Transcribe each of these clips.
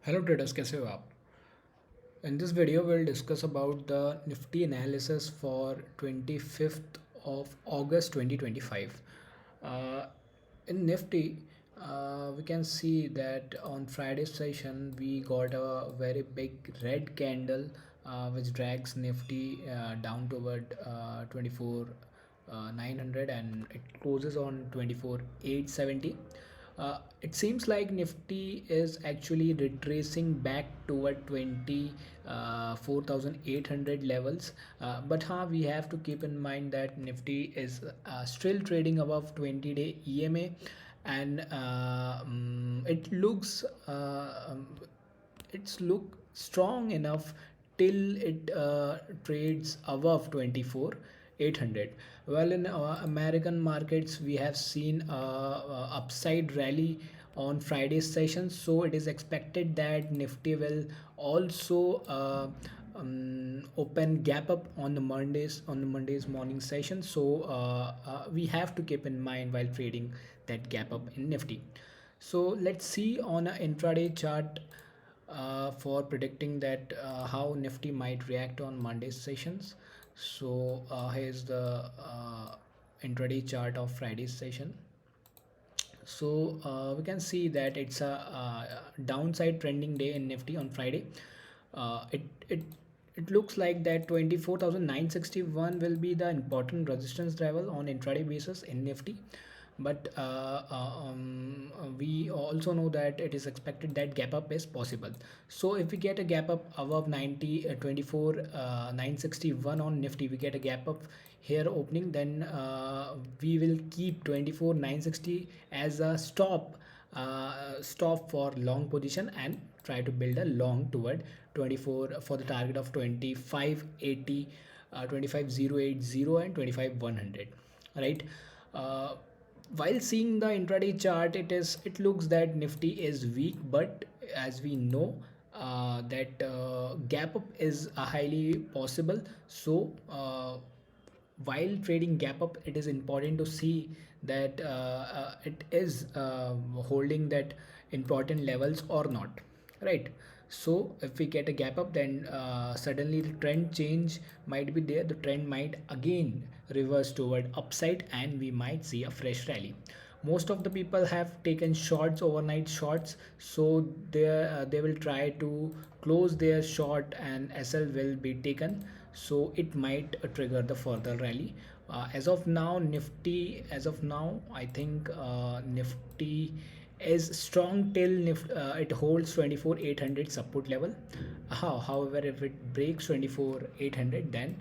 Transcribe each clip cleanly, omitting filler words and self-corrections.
Hello traders, कैसे हो आप? In this video we'll discuss about the Nifty analysis for 25th of August 2025. Uh, in Nifty, we can see that on Friday's session we got a very big red candle which drags Nifty down toward 24 900 and it closes on 24,870. It seems like Nifty is actually retracing back toward 24,800 levels. But we have to keep in mind that Nifty is still trading above 20-day EMA, and it looks it's look strong enough till it trades above 24,800. Well, in American markets we have seen upside rally on Friday's session, so it is expected that Nifty will also open gap up on the Monday's morning session. So we have to keep in mind while trading that gap up in Nifty. So let's see on an intraday chart for predicting that how Nifty might react on Monday's sessions. So here's the intraday chart of Friday's session. So we can see that it's a downside trending day in Nifty on Friday. It looks like that 24,961 will be the important resistance level on intraday basis in Nifty. But we also know that it is expected that gap up is possible. So if we get a gap up above 24 961 on Nifty, we get a gap up here opening, then we will keep 24 960 as a stop for long position and try to build a long toward 24 for the target of 2580, 25080 and 25100, right? uh, while seeing the intraday chart, it looks that Nifty is weak, but as we know that gap up is highly possible. So while trading gap up, it is important to see that it is holding that important levels or not, right? So if we get a gap up, then suddenly the trend change might be there. The trend might again reverse toward upside and we might see a fresh rally. Most of the people have taken shorts, overnight shorts, so they will try to close their short and SL will be taken, so it might trigger the further rally. As of now I think Nifty is strong till it holds 24,800 support level. However, if it breaks 24,800, then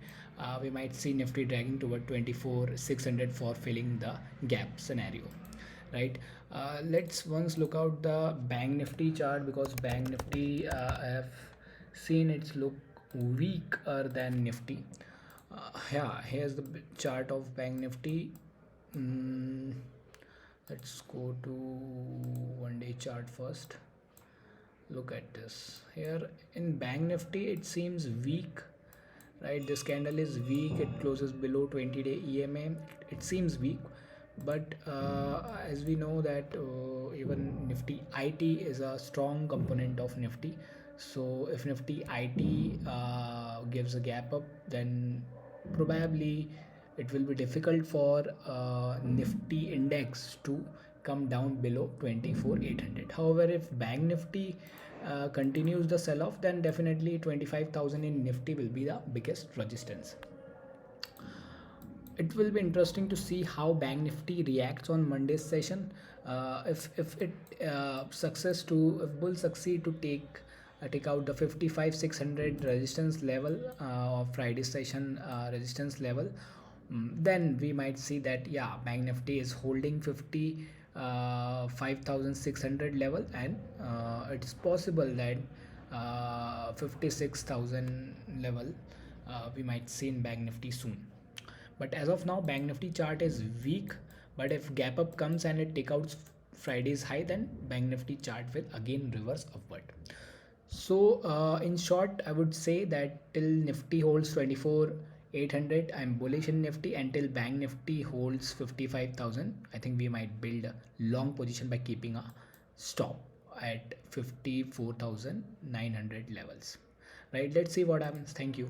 we might see Nifty dragging toward 24,600 for filling the gap scenario, right? Let's once look out the Bank Nifty chart, because Bank Nifty I have seen its look weaker than Nifty. Yeah, here's the chart of Bank Nifty. Mm, let's go to 1 day chart first. Look at this here in Bank Nifty. It seems weak, right? This candle is weak. It closes below 20-day EMA. It seems weak, but as we know that even Nifty IT is a strong component of Nifty. So if Nifty IT gives a gap up, then probably it will be difficult for Nifty index to come down below 24,800. However, if Bank Nifty continues the sell off, then definitely 25,000 in Nifty will be the biggest resistance. It will be interesting to see how Bank Nifty reacts on Monday's session. If Bull succeed to take out the 55,600 resistance level of Friday's session resistance level, then we might see that Bank Nifty is holding 55,600 level, and it's possible that 56,000 level we might see in Bank Nifty soon. But as of now, Bank Nifty chart is weak, but if gap up comes and it take out Friday's high, then Bank Nifty chart will again reverse upward. So in short, I would say that till Nifty holds 24,800, I'm bullish in Nifty. Until Bank Nifty holds 55,000, I think we might build a long position by keeping a stop at 54,900 levels. Right, let's see what happens. Thank you.